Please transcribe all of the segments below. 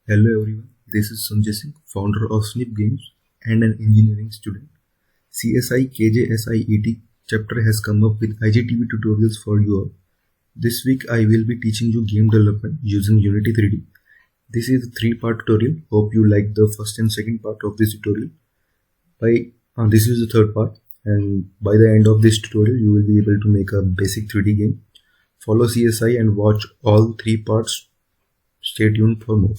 Hello everyone, this is Sanjay Singh, founder of Sniff Games and an engineering student. CSI KJSIET Chapter has come up with IGTV tutorials for you all. This week I will be teaching you game development using Unity 3D. This is a 3-part tutorial. Hope you like the first and second part of this tutorial. This is the third part, and by the end of this tutorial you will be able to make a basic 3D game. Follow CSI and watch all 3 parts. Stay tuned for more.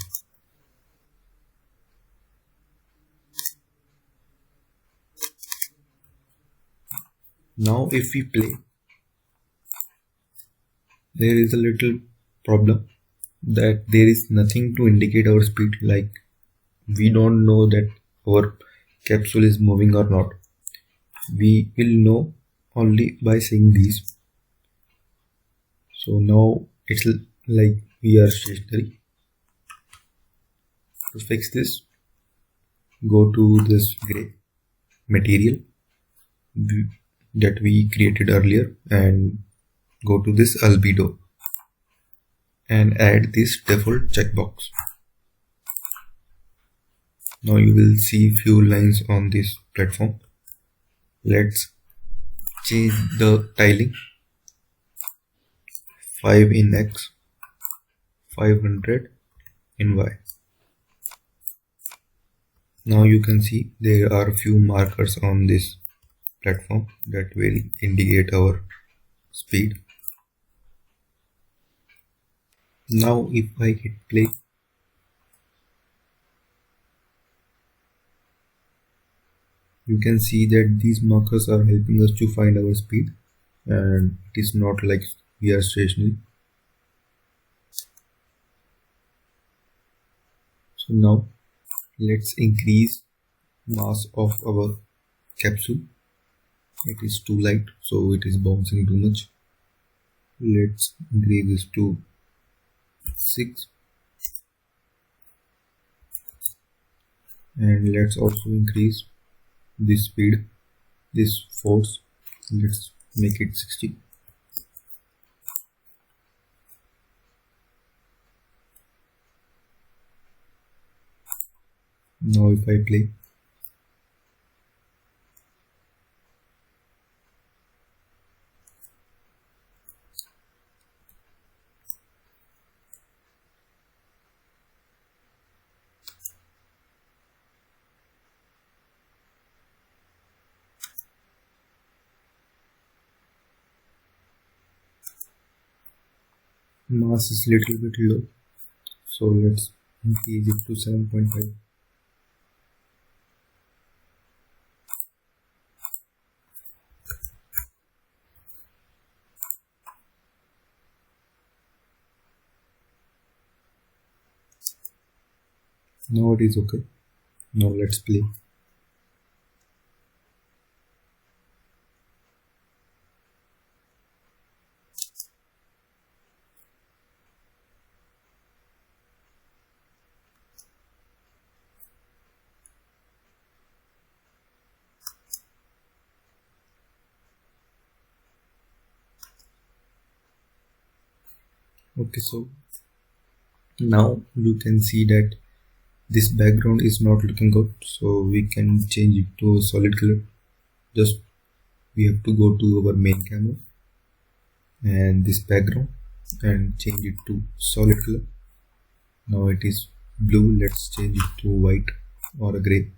Now if we play, there is a little problem that there is nothing to indicate our speed, like we don't know that our capsule is moving or not. We will know only by seeing these. So now it's like we are stationary. To fix this, go to this gray material that we created earlier and go to this albedo and add this default checkbox. Now you will see few lines on this platform. Let's change the tiling. 5 in X, 500 in Y. Now you can see there are a few markers on this platform that will indicate our speed. Now if I hit play, you can see that these markers are helping us to find our speed, and it is not like we are stationary. So now let's increase mass of our capsule. It is too light, so it is bouncing too much. Let's increase this to 6, and let's also increase this speed, this force. Let's make it 60. Now if I play, mass is little bit low, so let's increase it to 7.5. Now it is okay. Now let's play. Okay, so now you can see that this background is not looking good, so we can change it to a solid color. Just we have to go to our main camera and this background and change it to solid color. Now it is blue. Let's change it to white or a gray.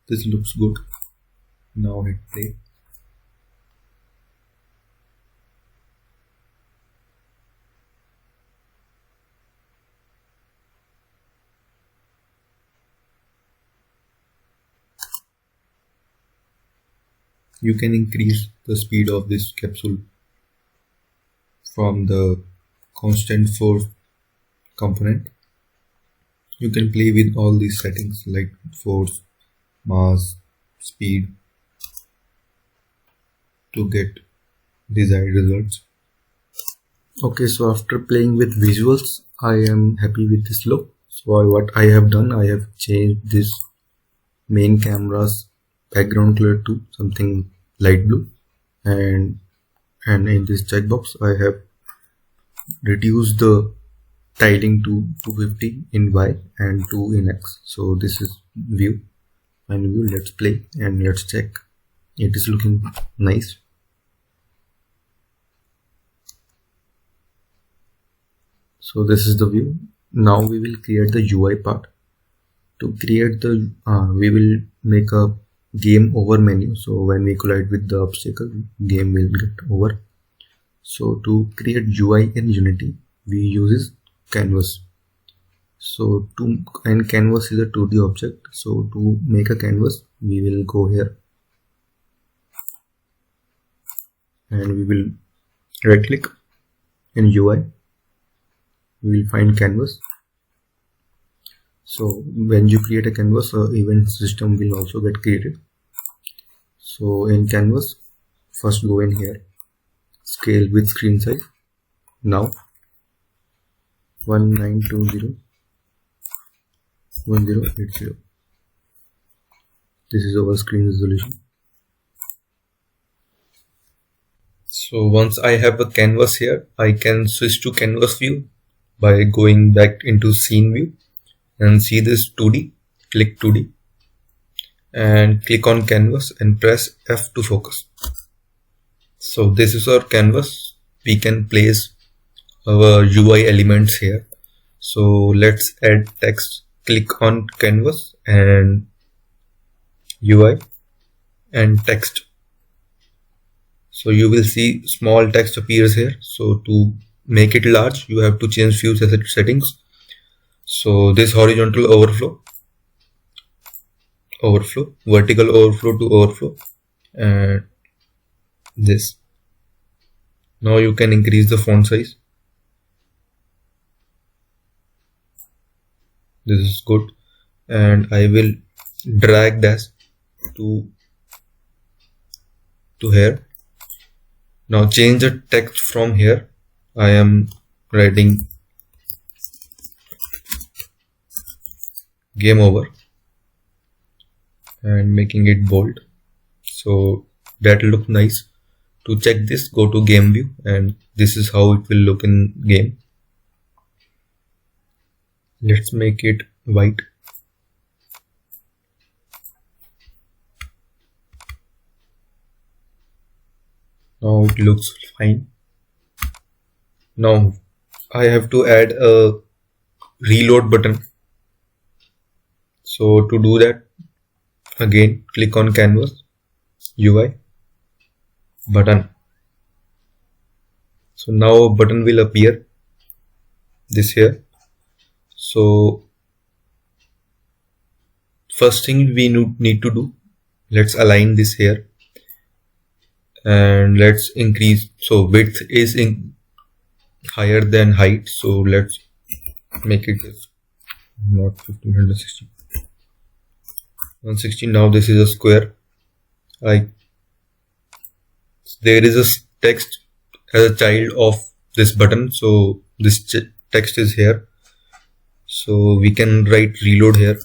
This looks good. Now hit play. You can increase the speed of this capsule from the constant force component. You can play with all these settings like force, mass, speed to get desired results. Okay, so after playing with visuals, I am happy with this look. So what I have done, I have changed this main camera's background color to something light blue, and and in this checkbox I have reduced the tiling to 250 in Y and 2 in X. So this is view. And view, let's play and let's check. It is looking nice. So this is the view. Now we will create the UI part. To create the we will make a game over menu. So when we collide with the obstacle, game will get over. So to create UI in Unity, we use canvas. So and canvas is a 2D object. So to make a canvas, we will go here and we will right click in UI. We will find canvas. So when you create a canvas, event system will also get created. So in canvas, first go in here, scale with screen size. Now 19201080. This is our screen resolution. So once I have a canvas here, I can switch to canvas view by going back into scene view and see this 2D. Click 2D and click on canvas and press F to focus. So this is our canvas. We can place our UI elements here. So let's add text. Click on canvas and UI and text. So you will see small text appears here. So to make it large, you have to change few settings. So this horizontal overflow, vertical overflow to overflow, and this. Now you can increase the font size. This is good, and I will drag this to here. Now change the text from here. I am writing game over and making it bold, so that will look nice. To check this, go to game view, and this is how it will look in game. Let's make it white. Now it looks fine. Now I have to add a reload button. So to do that, again click on canvas, UI, button. So now a button will appear, this here. So first thing we need to do, let's align this here and let's increase. So width is higher than height, so let's make it this, not 1560, 160. Now this is a square. There is a text as a child of this button, so this text is here. So we can write reload here,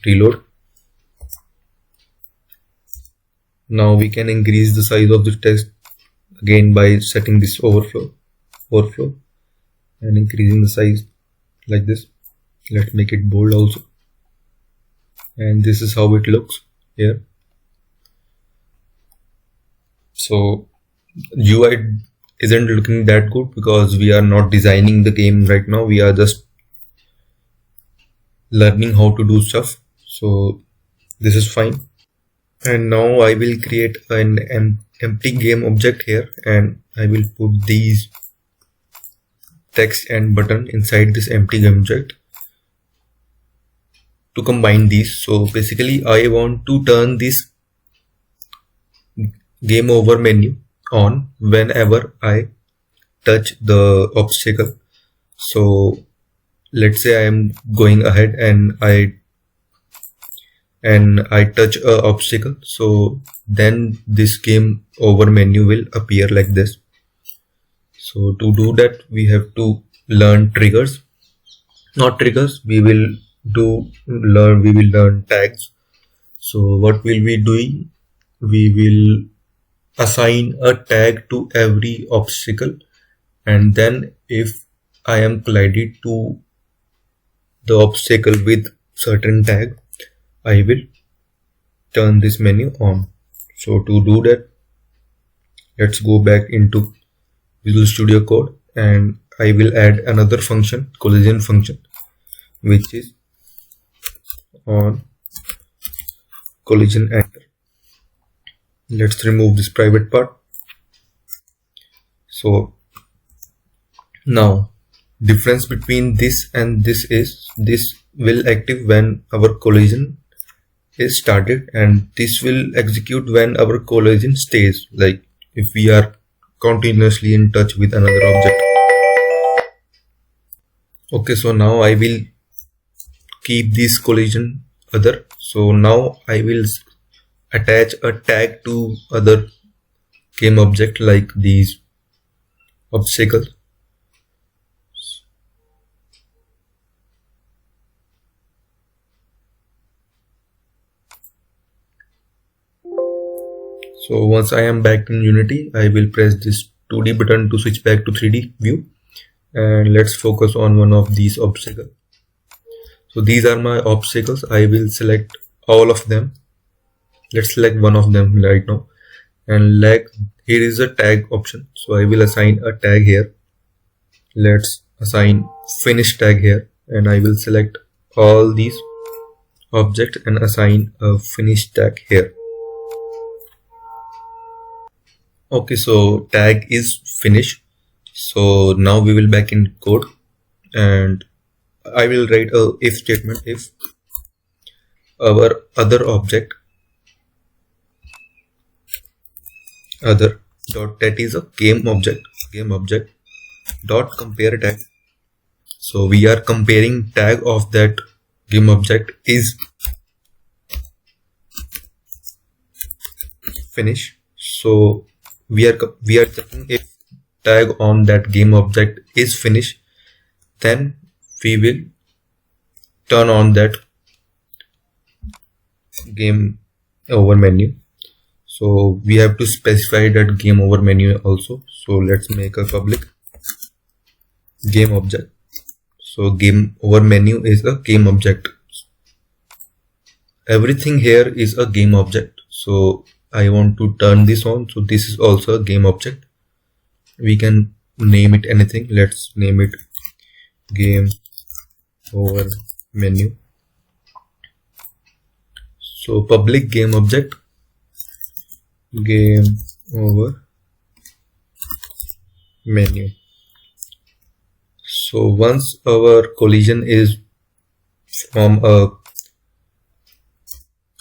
reload. Now we can increase the size of the text again by setting this overflow and increasing the size like this. Let's make it bold also, and this is how it looks here. So UI isn't looking that good because we are not designing the game right now. We are just learning how to do stuff. So this is fine. And now I will create an empty game object here, and I will put these text and button inside this empty game object to combine these. So basically I want to turn this game over menu on whenever I touch the obstacle. So let's say I am going ahead and I touch a obstacle, so then this game over menu will appear like this. So to do that, we have to learn triggers, not triggers, we will learn tags. So what will we doing? We will assign a tag to every obstacle, and then if I am collided to the obstacle with certain tag, I will turn this menu on. So to do that, let's go back into Visual Studio Code, and I will add another function, collision function, which is on collision enter. Let's remove this private part. So now difference between this and this is this will active when our collision is started, and this will execute when our collision stays, like if we are continuously in touch with another object. Okay, so now I will keep this collision other. So now I will attach a tag to other game object like these obstacles. So once I am back in Unity, I will press this 2D button to switch back to 3D view, and let's focus on one of these obstacles. So these are my obstacles. I will select all of them. Let's select one of them right now, and like here is a tag option. So I will assign a tag here. Let's assign finish tag here, and I will select all these objects and assign a finish tag here. Okay, so tag is finished. So now we will back in code, and I will write a if statement. If our other object other dot that is a game object dot compare tag. So we are comparing tag of that game object is finish. So we are checking if tag on that game object is finished, then we will turn on that game over menu. So we have to specify that game over menu also. So let's make a public game object. So game over menu is a game object. Everything here is a game object. So I want to turn this on. So this is also a game object. We can name it anything. Let's name it game over menu. So public game object game over menu. So once our collision is from a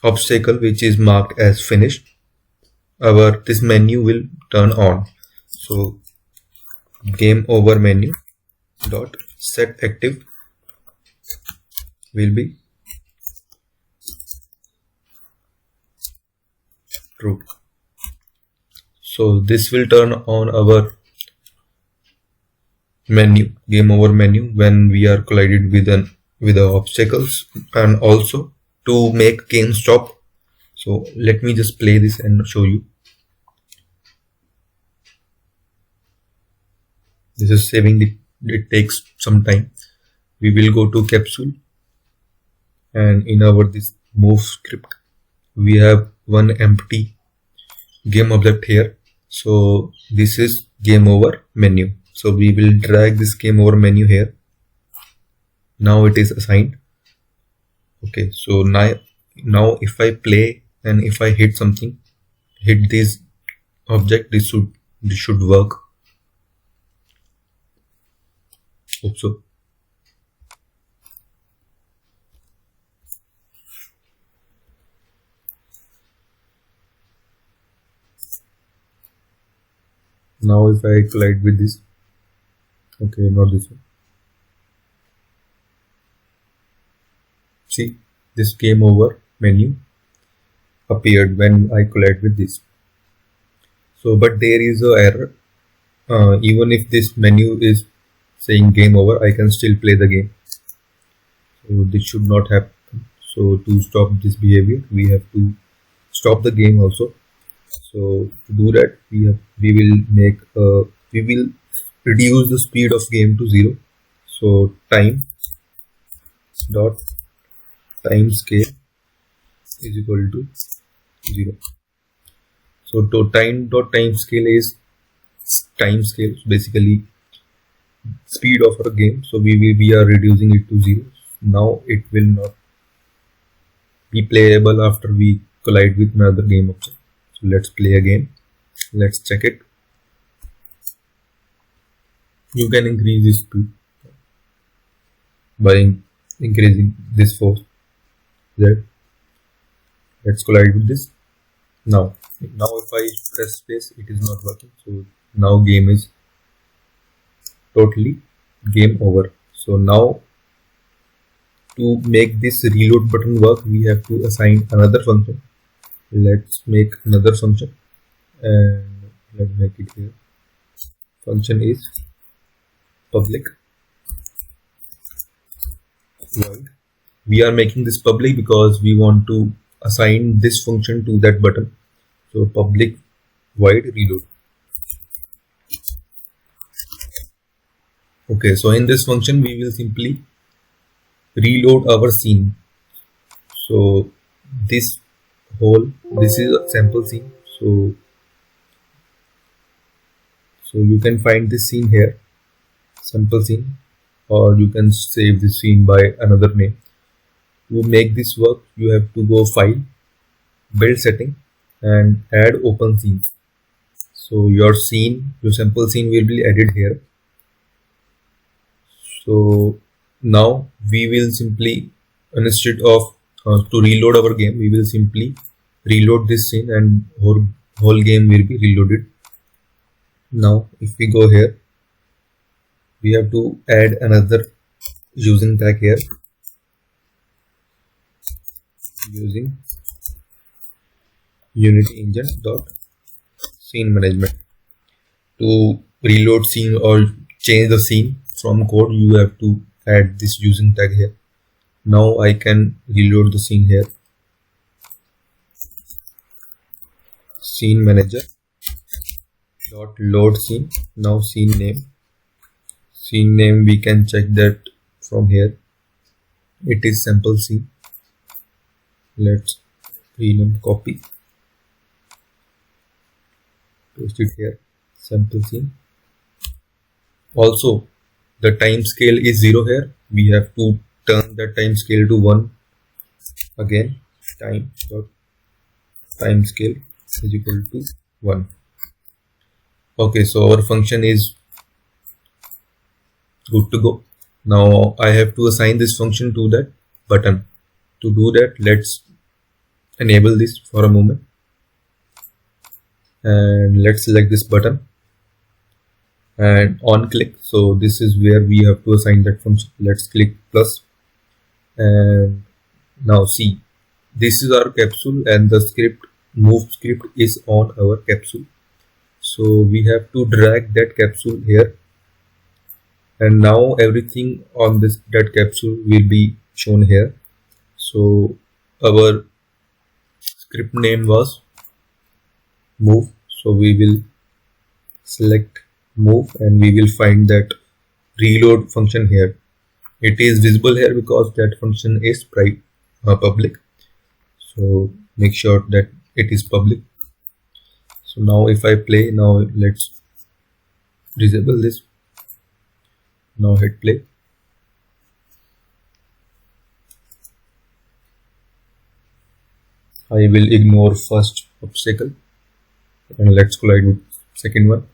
obstacle which is marked as finished, this menu will turn on. So game over menu dot set active will be true. So this will turn on our menu, game over menu, when we are collided with the obstacles, and also to make game stop. So let me just play this and show you. This is saving it takes some time. We will go to capsule, and in our this move script we have one empty game object here. So this is game over menu. So we will drag this game over menu here. Now it is assigned. Okay, so now if I play and if I hit something, hit this object, this should work. Hope so. Now if I collide with this, okay, not this one. See, this game over menu appeared when I collide with this. So, but there is a error. Even if this menu is saying game over, I can still play the game. So this should not happen. So to stop this behavior, we have to stop the game also. So to do that, we will reduce the speed of game to 0. So time scale is equal to 0. So to time scale is time scale, basically speed of our game. So we are reducing it to 0. Now it will not be playable after we collide with another game object. So let's play again. Let's check it. You can increase this speed by increasing this force. Z. Let's collide with this. Now if I press space, it is not working. So now game is totally game over. So now to make this reload button work, we have to assign another function. Let's make another function and let's make it here. Function is public void. We are making this public because we want to assign this function to that button. So public void reload. Okay, so in this function we will simply reload our scene. So this is a sample scene. So you can find this scene here, sample scene, or you can save this scene by another name. To make this work, you have to go file, build setting, and add open scene. So your sample scene will be added here. So now we will simply, instead of to reload our game, we will simply reload this scene and whole game will be reloaded. Now if we go here, we have to add another using tag here, using Unity engine dot scene management. To reload scene or change the scene from code, you have to add this using tag here. Now I can reload the scene here. Scene manager dot load scene. Now scene name we can check that from here. It is sample scene. Let's rename, copy, paste it here, sample scene. Also the time scale is 0 here. We have to turn that time scale to 1 again. Time scale is equal to 1. Okay, so our function is good to go. Now I have to assign this function to that button. To do that, let's enable this for a moment and let's select this button and on click. So this is where we have to assign that function. Let's click plus, and now see, this is our capsule and the move script is on our capsule. So we have to drag that capsule here, and now everything on that capsule will be shown here. So our script name was move, so we will select move and we will find that reload function here. It is visible here because that function is public, so make sure that it is public. So now if I play, now let's disable this. Now hit play. I will ignore first obstacle and let's collide with second one.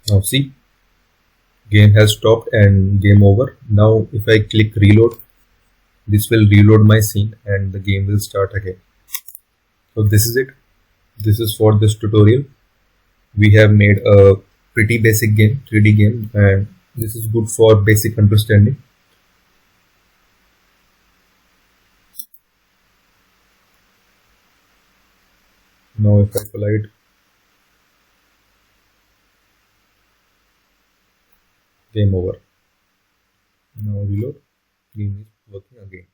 Now see, game has stopped and game over. Now if I click reload, this will reload my scene and the game will start again. So this is it. This is for this tutorial. We have made a pretty basic game, 3D game, and this is good for basic understanding. Now if I collide, game over. Now reload. Game is working again.